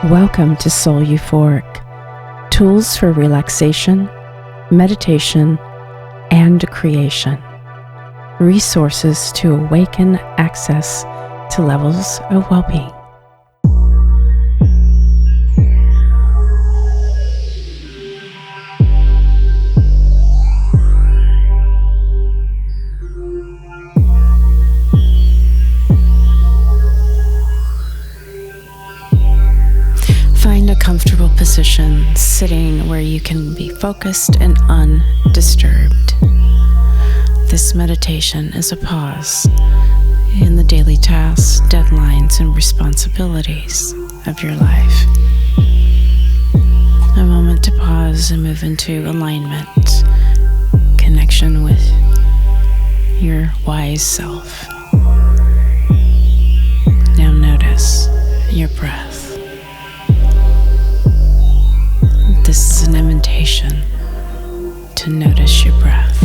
Welcome to Soul Euphoric, tools for relaxation, meditation, and creation. Resources to awaken access to levels of well-being. Find a comfortable position, sitting where you can be focused and undisturbed. This meditation is a pause in the daily tasks, deadlines, and responsibilities of your life. A moment to pause and move into alignment, connection with your wise self. Now notice your breath. This is an invitation to notice your breath.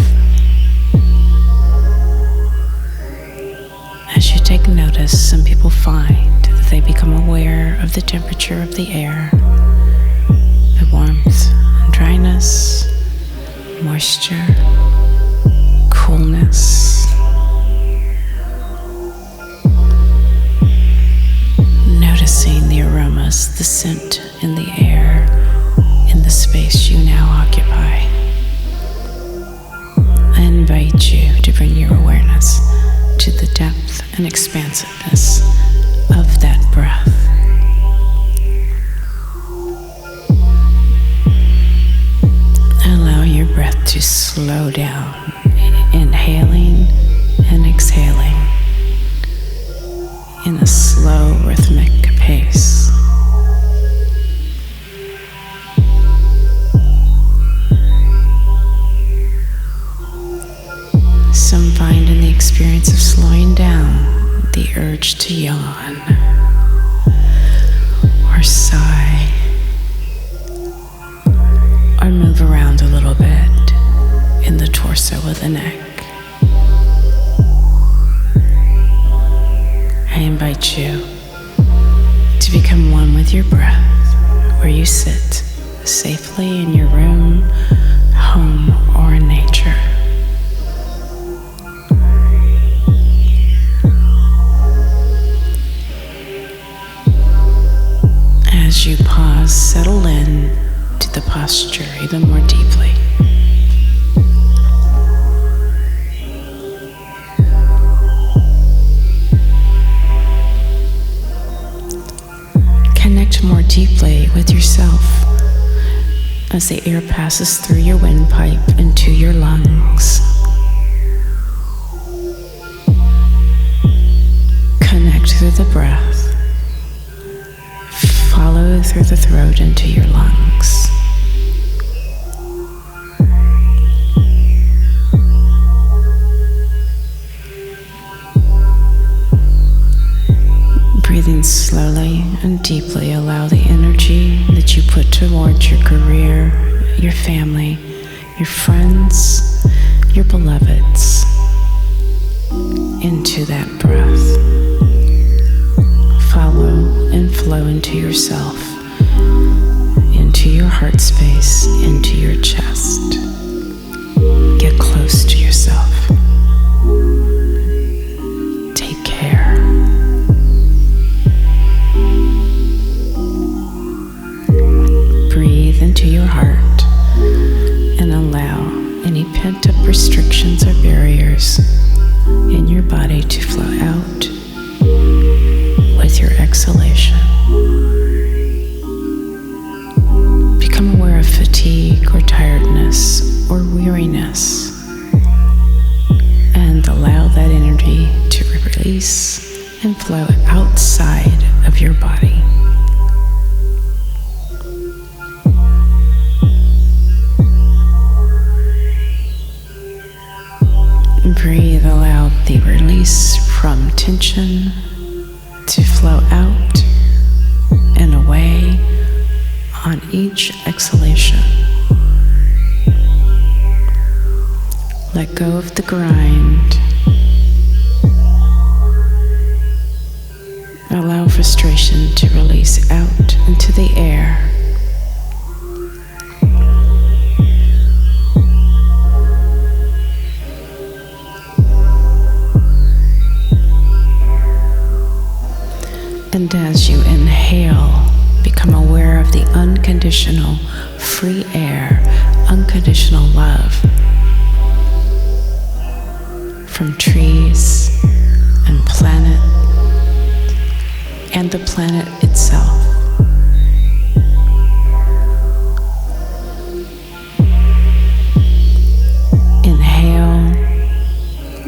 As you take notice, some people find that they become aware of the temperature of the air, the warmth and dryness, moisture, coolness. Noticing the aromas, the scent in the air, in the space you now occupy. I invite you to bring your awareness to the depth and expansiveness of that breath. Allow your breath to slow down, inhaling and exhaling in a slow, rhythmic pace. Some find in the experience of slowing down the urge to yawn or sigh or move around a little bit in the torso of the neck. I invite you to become one with your breath where you sit safely in your room, home, or in nature. As you pause, settle in to the posture even more deeply. Connect more deeply with yourself as the air passes through your windpipe into your lungs. Connect through the breath. Follow through the throat into your lungs. Breathing slowly and deeply, allow the energy that you put towards your career, your family, your friends, your beloveds into that breath. Follow and flow into yourself, into your heart space, into your chest. Get close to yourself. Take care. Breathe into your heart and allow any pent-up restrictions or barriers in your body to flow out with your exhalation. Become aware of fatigue or tiredness or weariness and allow that energy to release and flow outside of your body. Breathe, allow the release from tension to flow out and away on each exhalation. Let go of the grind Allow frustration to release out into the air. And as you inhale, become aware of the unconditional, free air, unconditional love from trees and planet and the planet itself. Inhale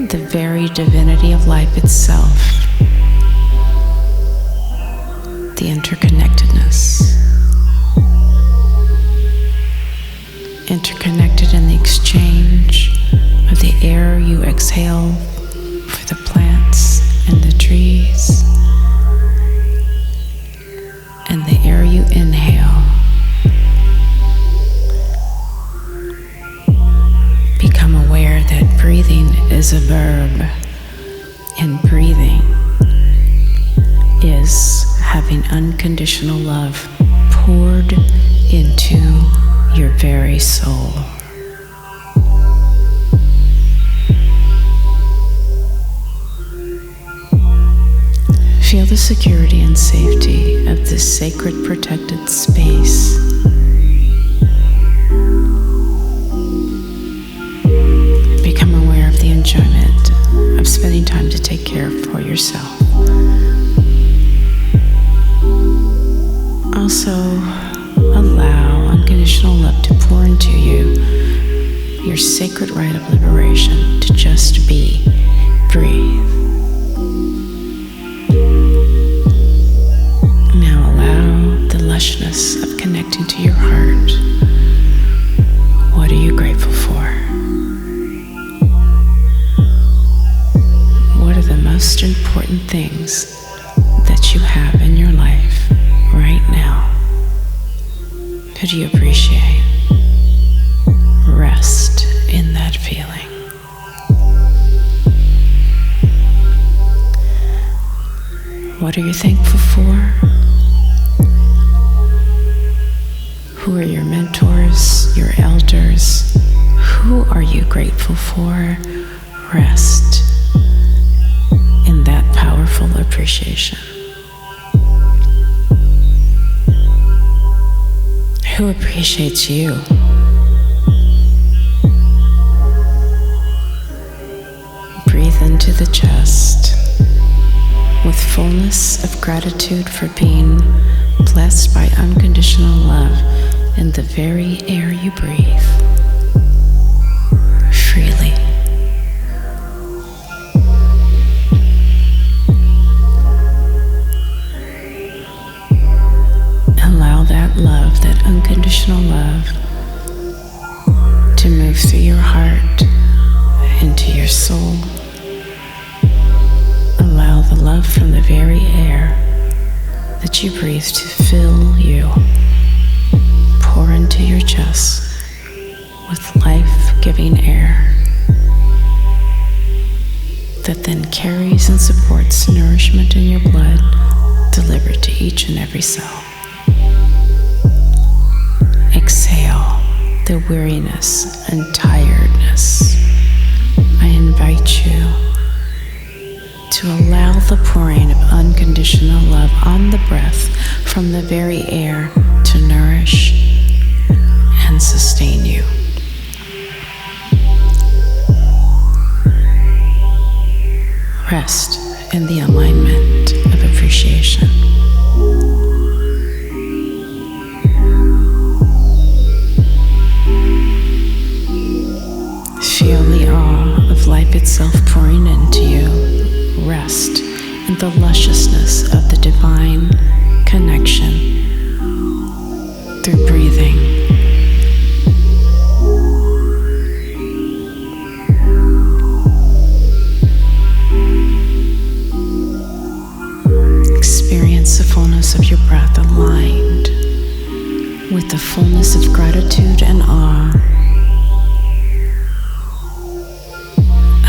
the very divinity of life itself, the interconnectedness, interconnected in the exchange of the air you exhale for the plants and the trees, and the air you inhale. Become aware that breathing is a verb, and breathing is having unconditional love poured into your very soul. Feel the security and safety of this sacred protected space. Become aware of the enjoyment of spending time to take care for yourself. Also, allow unconditional love to pour into you, your sacred right of liberation to just be. Breathe. Now allow the lushness of connecting to your heart. What are you grateful for? What are the most important things that you have in your life right now? Who do you appreciate? Rest in that feeling. What are you thankful for? Who are your mentors, your elders? Who are you grateful for? Rest in that powerful appreciation. Who appreciates you? Breathe into the chest with fullness of gratitude for being blessed by unconditional love in the very air you breathe freely. Allow that love, that unconditional love, to move through your heart, into your soul. Allow the love from the very air that you breathe to fill you. Pour into your chest with life-giving air that then carries and supports nourishment in your blood delivered to each and every cell. Exhale the weariness and tiredness. I invite you to allow the pouring of unconditional love on the breath from the very air to nourish and sustain you. Rest in the alignment of appreciation. Feel the awe of life itself pouring into you. Rest in the lusciousness of the divine connection through breathing. Experience the fullness of your breath aligned with the fullness of gratitude and awe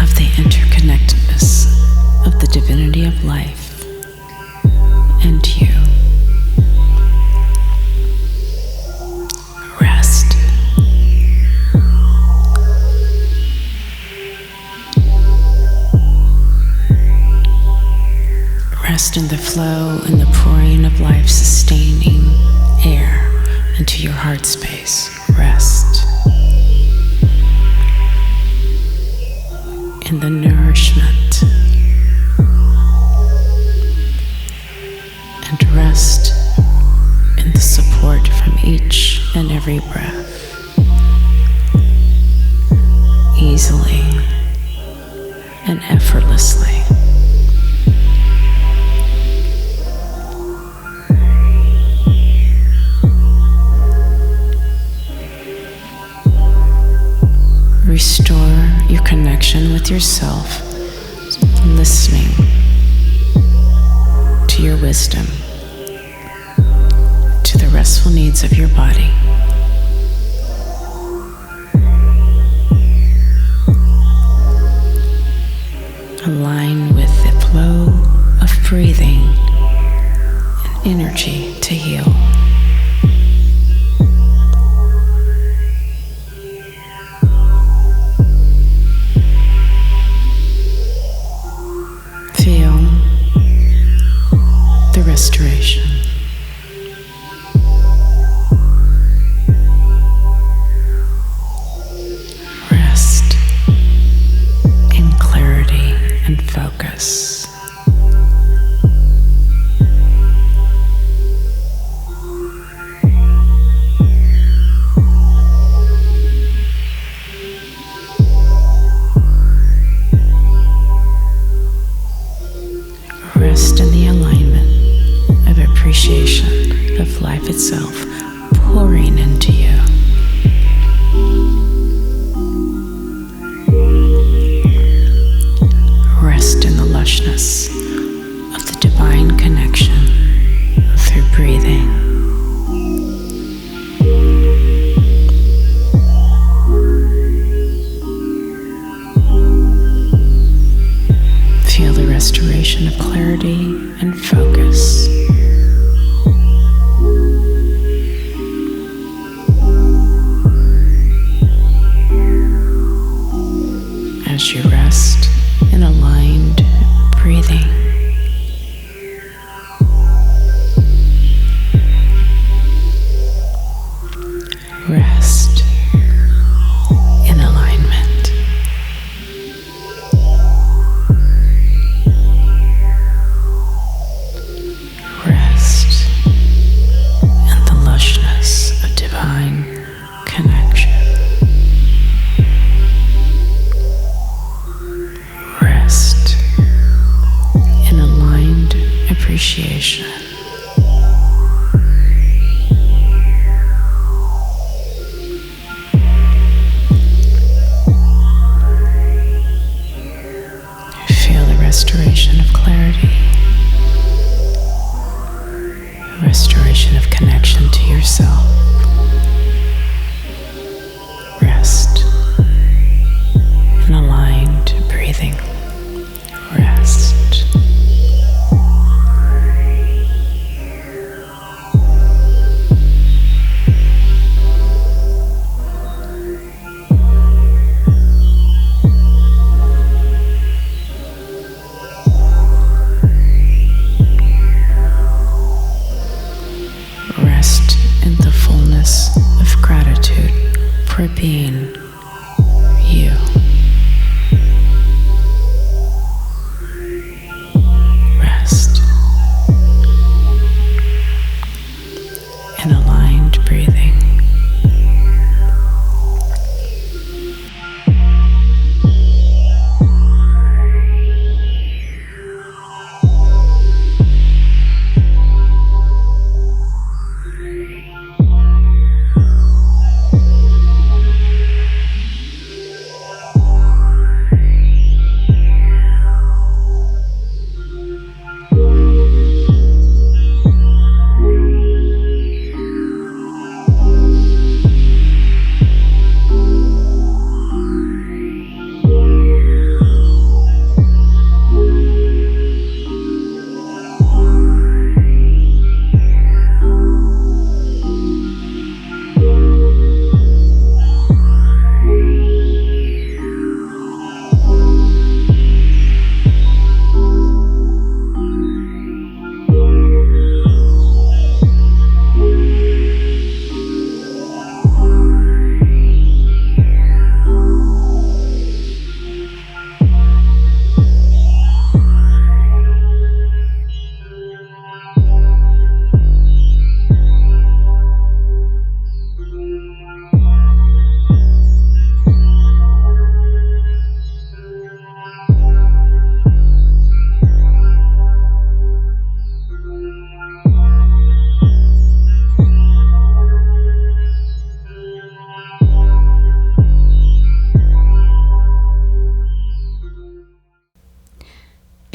of the interconnectedness of the divinity of life. Rest in the flow and the pouring of life-sustaining air into your heart space. Rest in the nourishment and rest in the support from each and every breath. Easily and effortlessly. Restore your connection with yourself, listening to your wisdom, to the restful needs of your body. Align with the flow of breathing and energy to heal. Feel the restoration. Rest in clarity and focus. Rest in the alignment of appreciation of life itself pouring into you. Rest in the lushness of the divine connection through breathing. Feel the restoration of clarity and focus. As you rest in aligned breathing. Rest in alignment. Rest in the lushness of divine connection. Rest in aligned appreciation. Feel the restoration of clarity, restoration of connection to yourself. Rest in aligned breathing. Rest. Rest in the full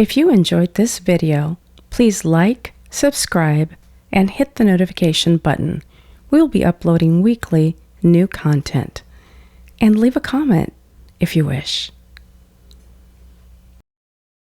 If you enjoyed this video, please like, subscribe, and hit the notification button. We'll be uploading weekly new content. And leave a comment if you wish.